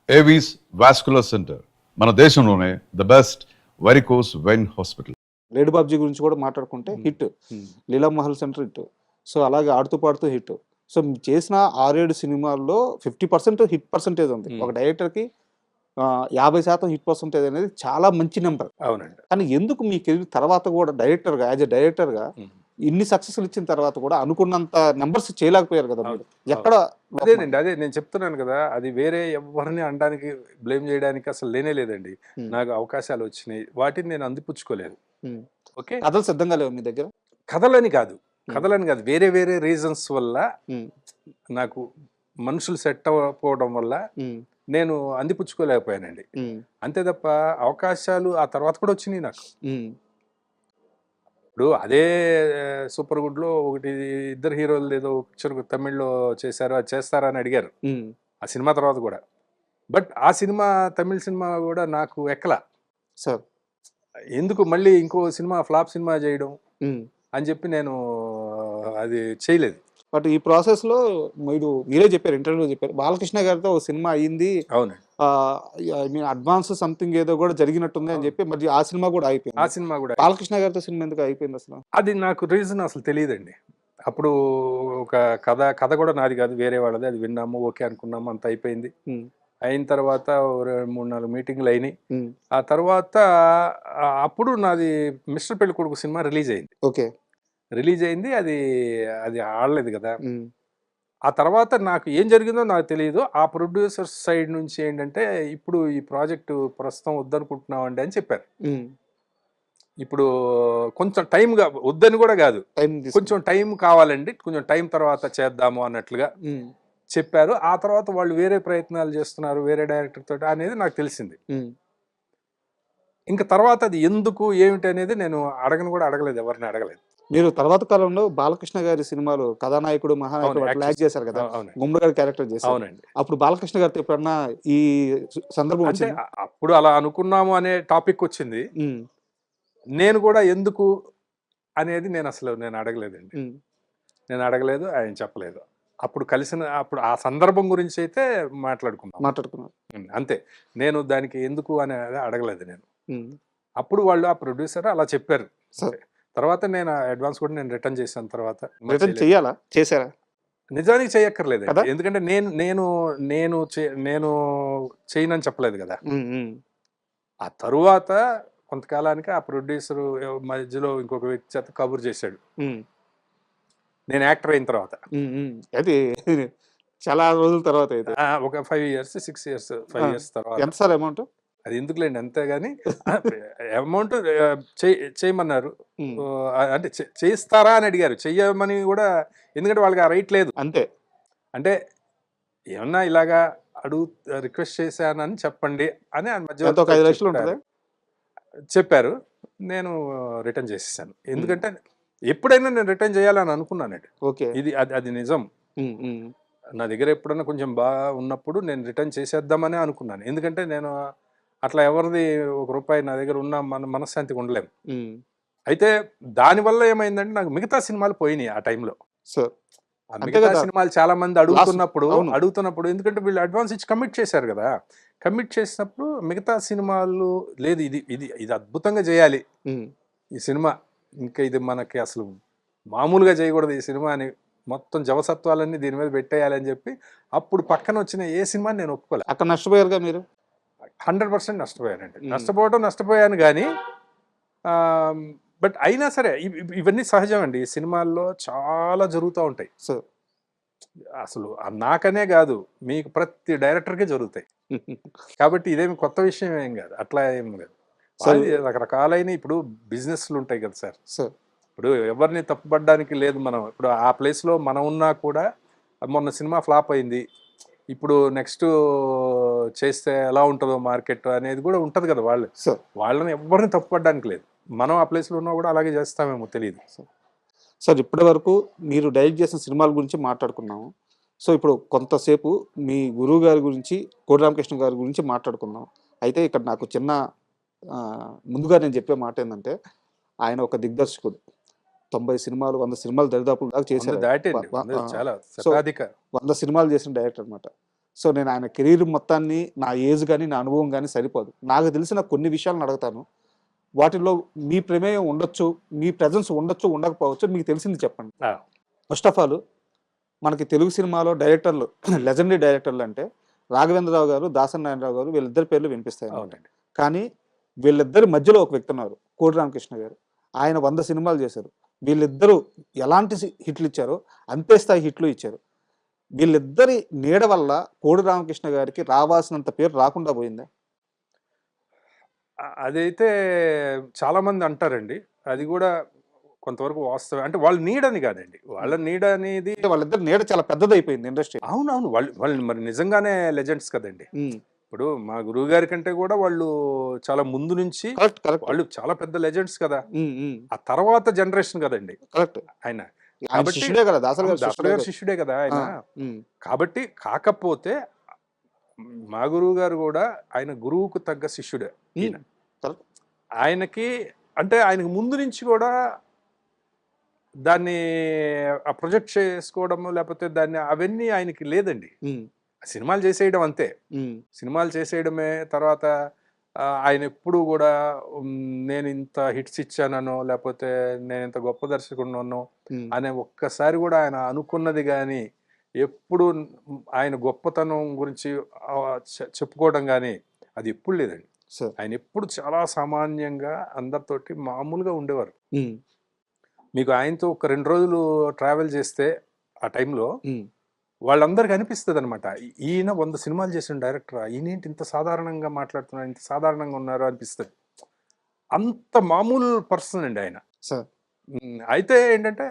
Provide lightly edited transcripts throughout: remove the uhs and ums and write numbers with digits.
Avis vascular centre మన దేశంలోనే the best varicose vein hospital. Lady Babji గురించి కూడా మాట్లాడుకుంటే హిట్, లీలా మహల్ సెంటర్ హిట్, సో అలాగే ఆడుతూ పాడుతూ హిట్. సో మీరు చేసిన 6-7 సినిమాల్లో 50% హిట్ పర్సంటేజ్ ఉంది. ఒక డైరెక్టర్కి 50% హిట్ పర్సంటేజ్ అనేది చాలా మంచి నెంబర్. అవునండి. కానీ ఎందుకు మీ కెరీర్ తర్వాత కూడా డైరెక్టర్గా యాజ్ ఎ డైరెక్టర్గా ఇన్ని సక్సెస్లు ఇచ్చిన తర్వాత కూడా అనుకున్నంత నెంబర్స్ చేయలేకపోయారు కదా మీరు? ఎక్కడ? అదేనండి, అదే నేను చెప్తున్నాను కదా, అది వేరే ఎవరిని అనడానికి బ్లేమ్ చేయడానికి అసలు లేనే లేదండి. నాకు అవకాశాలు వచ్చినాయి, వాటిని నేను అందిపుచ్చుకోలేదు. ఓకే, కథలు సిద్ధంగా లేవు మీ దగ్గర? కథలని కాదు, వేరే వేరే రీజన్స్ వల్ల నాకు మనుషులు సెట్ అవ్వకపోవడం వల్ల నేను అందిపుచ్చుకోలేకపోయానండి. అంతే తప్ప అవకాశాలు ఆ తర్వాత కూడా వచ్చినాయి నాకు. ఇప్పుడు అదే సూపర్ గుడ్ లో ఒకటి ఇద్దరు హీరోలు ఏదో పిక్చర్ తమిళ్లో చేశారు, అది చేస్తారా అని అడిగారు ఆ సినిమా తర్వాత కూడా. బట్ ఆ సినిమా తమిళ సినిమా కూడా నాకు ఎక్కలా సార్. ఎందుకు మళ్ళీ ఇంకో సినిమా ఫ్లాప్ సినిమా చేయడం అని చెప్పి నేను అది చేయలేదు. బట్ ఈ ప్రాసెస్ లో మీరే చెప్పారు, ఇంటర్వ్యూలో చెప్పారు, బాలకృష్ణ గారితో ఒక సినిమా అయ్యింది, అవునండి, అడ్వాన్స్ సంథింగ్ ఏదో కూడా జరిగినట్టుంది అని చెప్పి, మరి ఆ సినిమా కూడా అయిపోయింది. ఆ సినిమా కూడా బాలకృష్ణ గారితో సినిమా ఎందుకు అయిపోయింది అసలు? అది నాకు రీజన్ అసలు తెలియదండి. అప్పుడు ఒక కథ కూడా నాది కాదు, వేరే వాళ్ళది. అది విన్నాము, ఓకే అనుకున్నాము, అంత అయిపోయింది. అయిన తర్వాత 3-4 మీటింగ్లు అయినాయి. ఆ తర్వాత అప్పుడు నాది మిస్టర్ పెళ్లి కొడుకు సినిమా రిలీజ్ అయింది. ఓకే, రిలీజ్ అయింది, అది ఆడలేదు కదా. ఆ తర్వాత నాకు ఏం జరిగిందో నాకు తెలియదు. ఆ ప్రొడ్యూసర్ సైడ్ నుంచి ఏంటంటే, ఇప్పుడు ఈ ప్రాజెక్టు ప్రస్తుతం వద్దనుకుంటున్నామండి అని చెప్పారు. ఇప్పుడు కొంచెం టైంగా వద్దని కూడా కాదు, కొంచెం టైం కావాలండి, కొంచెం టైం తర్వాత చేద్దాము అన్నట్లుగా చెప్పారు. ఆ తర్వాత వాళ్ళు వేరే ప్రయత్నాలు చేస్తున్నారు వేరే డైరెక్టర్ తోటి అనేది నాకు తెలిసింది. ఇంకా తర్వాత అది ఎందుకు ఏమిటి అనేది నేను అడగలేదు, ఎవరిని అడగలేదు. మీరు తర్వాత కాలంలో బాలకృష్ణ గారి సినిమాలు కథానాయకుడు, మహానాయకుడు అట్లా యాక్ట్ చేశారు కదా, గుమ్మడి గారి క్యారెక్టర్ చేశారు. అవునండి. అప్పుడు బాలకృష్ణ గారితో ఎప్పుడన్నా ఈ సందర్భం అంటే అప్పుడు అలా అనుకున్నాము అనే టాపిక్ వచ్చింది. నేను కూడా ఎందుకు అనేది నేను అడగలేదండి. నేను అడగలేదు, ఆయన చెప్పలేదు. అప్పుడు అప్పుడు ఆ సందర్భం గురించి అయితే మాట్లాడుకున్నాం అంతే. నేను దానికి ఎందుకు అనేది అడగలేదు నేను. అప్పుడు వాళ్ళు ఆ ప్రొడ్యూసర్ అలా చెప్పారు. తర్వాత నేను అడ్వాన్స్ కూడా నేను రిటర్న్ చేశాను. తర్వాత చేశారా? నిజానికి చేయక్కర్లేదు, ఎందుకంటే నేను చేయనని చెప్పలేదు కదా. ఆ తరువాత కొంతకాలానికి ఆ ప్రొడ్యూసర్ మధ్యలో ఇంకొక వ్యక్తి చేత కబురు చేశాడు, నేను యాక్టర్ అయిన తర్వాత. అది చాలా రోజుల తర్వాత అయితే ఒక 5 years 6 years 5 years తర్వాత. ఎంత సార్ అమౌంట్? అది ఎందుకులేండి, అంతేగాని అమౌంట్ చేయమన్నారు. అంటే చేస్తారా అని అడిగారు, చెయ్యమని కూడా, ఎందుకంటే వాళ్ళకి ఆ రైట్ లేదు అంతే. అంటే ఏమన్నా ఇలాగా రిక్వెస్ట్ చేశానని చెప్పండి అని మధ్య 5 లక్షలు చెప్పారు. నేను రిటర్న్ చేసేసాను, ఎందుకంటే ఎప్పుడైనా నేను రిటర్న్ చేయాలని అనుకున్నానండి. ఓకే, అది నిజం. నా దగ్గర ఎప్పుడైనా కొంచెం బాగా ఉన్నప్పుడు నేను రిటర్న్ చేసేద్దామని అనుకున్నాను. ఎందుకంటే నేను అట్లా ఎవరిది ₹1 నా దగ్గర ఉన్న మనశ్శాంతిగా ఉండలేము. అయితే దానివల్ల ఏమైందంటే, నాకు మిగతా సినిమాలు పోయినాయి ఆ టైంలో. మిగతా సినిమాలు చాలా మంది అడుగుతున్నప్పుడు ఎందుకంటే వీళ్ళు అడ్వాన్స్ ఇచ్చి కమిట్ చేశారు కదా. కమిట్ చేసినప్పుడు మిగతా సినిమాలు లేదు, ఇది అద్భుతంగా చేయాలి ఈ సినిమా, ఇంకా ఇది మనకి అసలు మామూలుగా చేయకూడదు ఈ సినిమా అని, మొత్తం జవసత్వాలన్నీ దీని మీద పెట్టేయాలని చెప్పి అప్పుడు పక్కన వచ్చిన ఏ సినిమా నేను ఒప్పుకోలే. అక్కడ నష్టపోయారుగా మీరు? 100% నష్టపోయానండి. నష్టపోయాను కానీ, బట్ అయినా సరే ఇవన్నీ సహజం అండి. ఈ సినిమాల్లో చాలా జరుగుతూ ఉంటాయి. అసలు నాకనే కాదు, మీకు ప్రతి డైరెక్టర్కి జరుగుతాయి. కాబట్టి ఇదేమి కొత్త విషయం ఏం కాదు, అట్లా ఏం కాదు. రకరకాలైన ఇప్పుడు బిజినెస్లు ఉంటాయి కదా సార్. ఇప్పుడు ఎవరిని తప్పుపడడానికి లేదు. మనం ఇప్పుడు ఆ ప్లేస్లో మనం ఉన్నా కూడా, మొన్న సినిమా ఫ్లాప్ అయింది, ఇప్పుడు నెక్స్ట్ చేస్తే ఎలా ఉంటుందో మార్కెట్ అనేది కూడా ఉంటుంది కదా. వాళ్ళని ఎవరిని తప్పుపడడానికి లేదు. మనం ఆ ప్లేస్లో ఉన్నా కూడా అలాగే చేస్తామేమో తెలియదు. సార్, ఇప్పటి వరకు మీరు డైరెక్ట్ చేసిన సినిమాల గురించి మాట్లాడుకున్నాము. సో ఇప్పుడు కొంతసేపు మీ గురువు గారి గురించి, కోడి రామకృష్ణ గారి గురించి మాట్లాడుకుందాం. అయితే ఇక్కడ నాకు చిన్న ముందుగా నేను చెప్పే మాట ఏంటంటే, ఆయన ఒక దిగ్దర్శకుడు. 90 సినిమాలు 100 సినిమాలు దరిదాపులు దాకా చేశారు. 100 సినిమాలు చేసిన డైరెక్టర్ అనమాట. సో నేను ఆయన కెరీర్ మొత్తాన్ని నా ఏజ్ కానీ నా అనుభవం కానీ సరిపోదు. నాకు తెలిసిన కొన్ని విషయాలను అడుగుతాను. వాటిల్లో మీ ప్రమేయం ఉండొచ్చు, మీ ప్రెజెన్స్ ఉండొచ్చు, ఉండకపోవచ్చు. మీకు తెలిసింది చెప్పండి. ఫస్ట్ ఆఫ్ ఆల్ మనకి తెలుగు సినిమాలో డైరెక్టర్లు లెజెండరీ డైరెక్టర్లు అంటే రాఘవేంద్రరావు గారు, దాసరి నారాయణరావు గారు, వీళ్ళిద్దరి పేర్లు వినిపిస్తాయి. అవునండి. కానీ వీళ్ళిద్దరి మధ్యలో ఒక వ్యక్తి ఉన్నారు, కోడి రామకృష్ణ గారు. ఆయన 100 సినిమాలు చేశారు. వీళ్ళిద్దరూ ఎలాంటి హిట్లు ఇచ్చారో అంతే స్థాయి హిట్లు ఇచ్చారు. వీళ్ళిద్దరి నీడ వల్ల కోడి రామకృష్ణ గారికి రావాల్సినంత పేరు రాకుండా పోయిందా? అదైతే చాలా మంది అంటారండి. అది కూడా కొంతవరకు వాస్తవం. అంటే వాళ్ళ నీడని కాదండి, వాళ్ళ నీడ అనేది అంటే వాళ్ళిద్దరి నీడ చాలా పెద్దదైపోయింది ఇండస్ట్రీ. అవునవును, వాళ్ళు మరి నిజంగానే లెజెండ్స్ కదండి. ఇప్పుడు మా గురువు గారి కంటే కూడా వాళ్ళు చాలా ముందు నుంచి కరెక్ట్ కరెక్ట్. వాళ్ళు చాలా పెద్ద లెజెండ్స్ కదా. ఆ తర్వాత జనరేషన్ కదండి కరెక్ట్. ఆయన. ఆయన కాబట్టి శిష్యుడే కదా, దాసరి గారి దాసరి గారి శిష్యుడే కదా ఆయన. కాబట్టి కాకపోతే మా గురువు గారు కూడా ఆయన గురువుకు తగ్గ శిష్యుడే ఈయన. ఆయనకి అంటే ఆయనకి ముందు నుంచి కూడా దాన్ని ఆ ప్రొజెక్ట్ చేసుకోవడము లేకపోతే దాన్ని అవన్నీ ఆయనకి లేదండి. సినిమాలు చేసేయడం అంతే, సినిమాలు చేసేయడమే. తర్వాత ఆయన ఎప్పుడు కూడా నేను ఇంత హిట్స్ ఇచ్చానో లేకపోతే నేను ఇంత గొప్ప దర్శకుడున్నానో అనే ఒక్కసారి కూడా ఆయన అనుకున్నది కానీ ఎప్పుడు ఆయన గొప్పతనం గురించి చెప్పుకోవడం కానీ అది ఎప్పుడు లేదండి. ఆయన ఎప్పుడు చాలా సామాన్యంగా అందరితోటి మామూలుగా ఉండేవారు. మీకు ఆయనతో ఒక 2 రోజులు ట్రావెల్ చేస్తే ఆ టైంలో వాళ్ళందరికీ అనిపిస్తుంది అనమాట, ఈయన 100 సినిమాలు చేసిన డైరెక్టర్, ఈయనేంటి ఇంత సాధారణంగా మాట్లాడుతున్నారు, ఇంత సాధారణంగా ఉన్నారు అనిపిస్తుంది. అంత మామూలు పర్సన్ అండి ఆయన. అయితే ఏంటంటే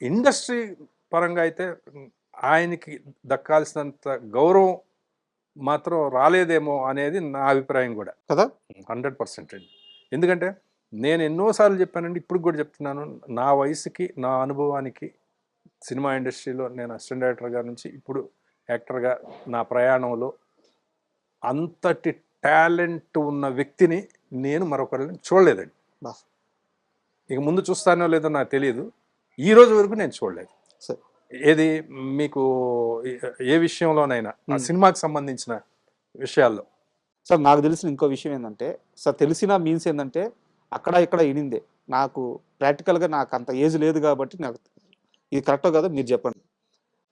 ఇండస్ట్రీ పరంగా అయితే ఆయనకి దక్కాల్సినంత గౌరవం మాత్రం రాలేదేమో అనేది నా అభిప్రాయం కూడా కదా. 100% అండి. ఎందుకంటే నేను ఎన్నోసార్లు చెప్పానండి, ఇప్పుడు కూడా చెప్తున్నాను, నా వయసుకి నా అనుభవానికి సినిమా ఇండస్ట్రీలో నేను అసిస్టెంట్ డైరెక్టర్గా నుంచి ఇప్పుడు యాక్టర్గా నా ప్రయాణంలో అంతటి టాలెంట్ ఉన్న వ్యక్తిని నేను మరొకరిని చూడలేదండి. ఇక ముందు చూస్తానో లేదో నాకు తెలియదు, ఈ రోజు వరకు నేను చూడలేదు. ఏది మీకు ఏ విషయంలోనైనా ఆ సినిమాకి సంబంధించిన విషయాల్లో. సార్ నాకు తెలిసిన ఇంకో విషయం ఏంటంటే సార్, తెలిసిన మీన్స్ ఏంటంటే అక్కడ ఇక్కడ ఇనిందే. నాకు ప్రాక్టికల్గా నాకు అంత ఏజ్ లేదు కాబట్టి నాకు ఇది కరెక్టో కాదో మీరు చెప్పండి.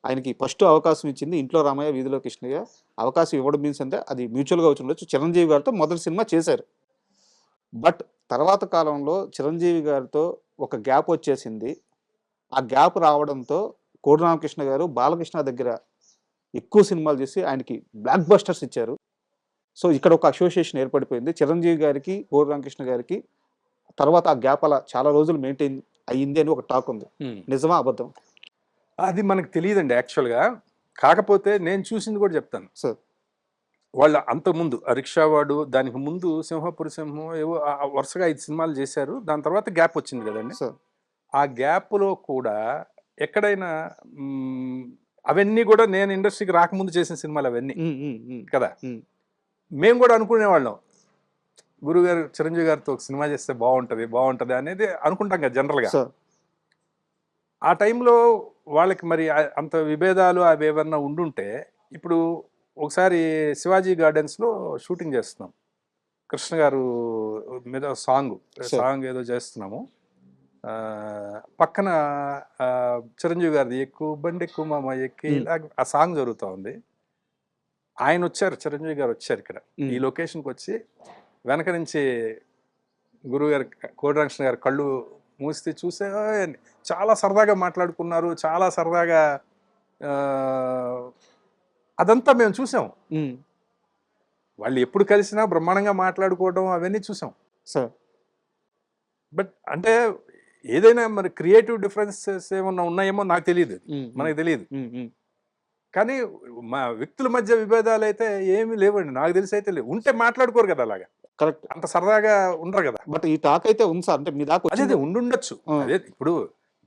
ఆయనకి ఫస్ట్ అవకాశం ఇచ్చింది ఇంట్లో రామయ్య వీధిలో కృష్ణయ్య. అవకాశం ఇవ్వడం మీన్స్ అంటే అది మ్యూచువల్గా వచ్చి ఉండొచ్చు. చిరంజీవి గారితో మొదటి సినిమా చేశారు. బట్ తర్వాత కాలంలో చిరంజీవి గారితో ఒక గ్యాప్ వచ్చేసింది. ఆ గ్యాప్ రావడంతో కోడి రామకృష్ణ గారు బాలకృష్ణ దగ్గర ఎక్కువ సినిమాలు చేసి ఆయనకి బ్లాక్ బస్టర్స్ ఇచ్చారు. సో ఇక్కడ ఒక అసోసియేషన్ ఏర్పడిపోయింది చిరంజీవి గారికి కోడి రామకృష్ణ గారికి. తర్వాత ఆ గ్యాప్ అలా చాలా రోజులు మెయింటైన్ అయ్యింది అని ఒక టాక్ ఉంది. నిజమా అబద్ధం? అది మనకు తెలియదండి యాక్చువల్గా. కాకపోతే నేను చూసింది కూడా చెప్తాను సార్. వాళ్ళు అంతకుముందు రిక్షావాడు, దానికి ముందు సింహపురి సింహం, ఏవో వరుసగా 5 సినిమాలు చేశారు. దాని తర్వాత గ్యాప్ వచ్చింది కదండి. ఆ గ్యాప్లో కూడా ఎక్కడైనా అవన్నీ కూడా నేను ఇండస్ట్రీకి రాకముందు చేసిన సినిమాలు అవన్నీ కదా. మేము కూడా అనుకునేవాళ్ళం, గురుగారు చిరంజీవి గారితో ఒక సినిమా చేస్తే బాగుంటుంది అనేది అనుకుంటాం కదా జనరల్గా. ఆ టైంలో వాళ్ళకి మరి అంత విభేదాలు అవి ఏమన్నా ఉండుంటే, ఇప్పుడు ఒకసారి శివాజీ గార్డెన్స్లో షూటింగ్ చేస్తున్నాం, కృష్ణ గారు మీద సాంగ్ ఏదో చేస్తున్నాము. పక్కన చిరంజీవి గారిది ఎక్కువ బండి ఎక్కువ మామ ఎక్కి ఆ సాంగ్ జరుగుతూ ఉంది. ఆయన వచ్చారు, చిరంజీవి గారు వచ్చారు ఇక్కడ ఈ లొకేషన్కి వచ్చి, వెనక నుంచి గురువు గారు కోడి రామకృష్ణ గారు కళ్ళు మూసి చూసే చాలా సరదాగా మాట్లాడుకున్నారు, చాలా సరదాగా అదంతా మేము చూసాం. వాళ్ళు ఎప్పుడు కలిసినా బ్రహ్మాండంగా మాట్లాడుకోవడం అవన్నీ చూసాం సార్. బట్ అంటే ఏదైనా మరి క్రియేటివ్ డిఫరెన్సెస్ ఏమన్నా ఉన్నాయేమో నాకు తెలియదు, మనకు తెలియదు. కానీ మా వ్యక్తుల మధ్య విభేదాలు అయితే ఏమీ లేవండి, నాకు తెలిసి అయితే లేవు. ఉంటే మాట్లాడుకోరు కదా అలాగా, కరెక్ట్, అంత సరదాగా ఉండరు కదా. బట్ ఈ టాక్ అయితే ఉంది సార్, అంటే మీ దాకా అదే ఉండుండొచ్చు. అదే ఇప్పుడు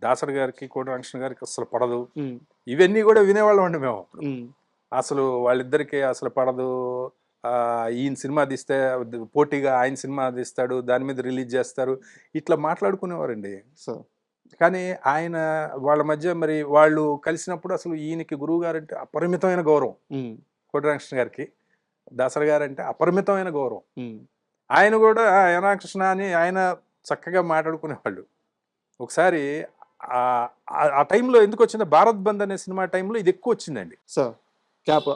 దాసరి గారికి కోడి రామకృష్ణ గారికి అసలు పడదు, ఇవన్నీ కూడా వినేవాళ్ళం అండి మేము. అసలు వాళ్ళిద్దరికి అసలు పడదు, ఈయన సినిమా తీస్తే పోటీగా ఆయన సినిమా తీస్తాడు, దాని మీద రిలీజ్ చేస్తారు, ఇట్లా మాట్లాడుకునేవారండి. కానీ ఆయన వాళ్ళ మధ్య మరి వాళ్ళు కలిసినప్పుడు అసలు ఈయనకి గురువు గారు అంటే అపరిమితమైన గౌరవం, కోటి రామకృష్ణ గారికి దాసరి గారు అంటే అపరిమితమైన గౌరవం. ఆయన కూడా రామకృష్ణ అని ఆయన చక్కగా మాట్లాడుకునేవాళ్ళు. ఒకసారి ఆ టైంలో ఎందుకు వచ్చింది, భారత్ బంద్ అనే సినిమా టైంలో ఇది ఎక్కువ వచ్చిందండి. సార్ క్యాప్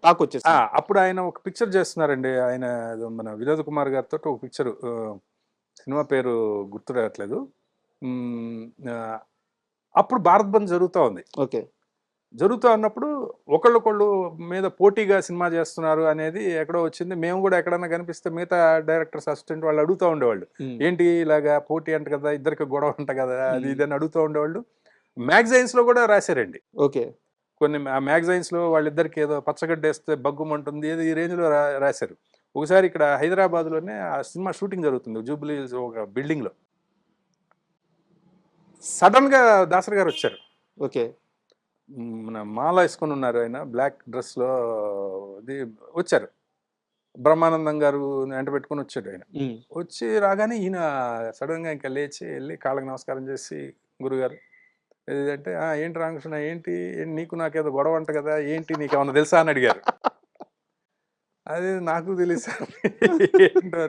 టాక్ వచ్చేసి అప్పుడు ఆయన ఒక పిక్చర్ చేస్తున్నారండి, ఆయన మన వినోద్ కుమార్ గారితో ఒక పిక్చర్, సినిమా పేరు గుర్తు రావట్లేదు. అప్పుడు భారత్ బంద్ జరుగుతూ ఉంది. ఓకే, జరుగుతూ ఉన్నప్పుడు ఒకళ్ళొకళ్ళు మీద పోటీగా సినిమా చేస్తున్నారు అనేది ఎక్కడో వచ్చింది. మేము కూడా ఎక్కడన్నా కనిపిస్తే మిగతా డైరెక్టర్స్ అసిస్టెంట్ వాళ్ళు అడుగుతూ ఉండేవాళ్ళు, ఏంటి ఇలాగా పోటీ అంట కదా, ఇద్దరికి గొడవ అంట కదా, అది ఇదని అడుగుతూ ఉండేవాళ్ళు. మ్యాగజైన్స్లో కూడా రాశారండి. ఓకే, కొన్ని మ్యాగజైన్స్లో వాళ్ళిద్దరికి ఏదో పచ్చగడ్డ వేస్తే బగ్గుమంటుంది ఏదో ఈ రేంజ్లో రాశారు. ఒకసారి ఇక్కడ హైదరాబాద్లోనే ఆ సినిమా షూటింగ్ జరుగుతుంది, జూబ్లీ ఒక బిల్డింగ్లో. సడన్గా దాసరి గారు వచ్చారు. ఓకే, మన మాల వేసుకొని ఉన్నారు, ఆయన బ్లాక్ డ్రెస్లో అది వచ్చారు. బ్రహ్మానందం గారు వెంట పెట్టుకొని వచ్చాడు ఆయన. వచ్చి రాగానే ఈయన సడన్గా ఇంకా లేచి వెళ్ళి కాళ్ళకి నమస్కారం చేసి, గురుగారు ఏదంటే ఏంటి రామకృష్ణ, ఏంటి నీకు నాకేదో గొడవ అంట కదా, ఏంటి నీకు ఏమన్నా తెలుసా అని అడిగారు. అది నాకు తెలుసా ఏంటో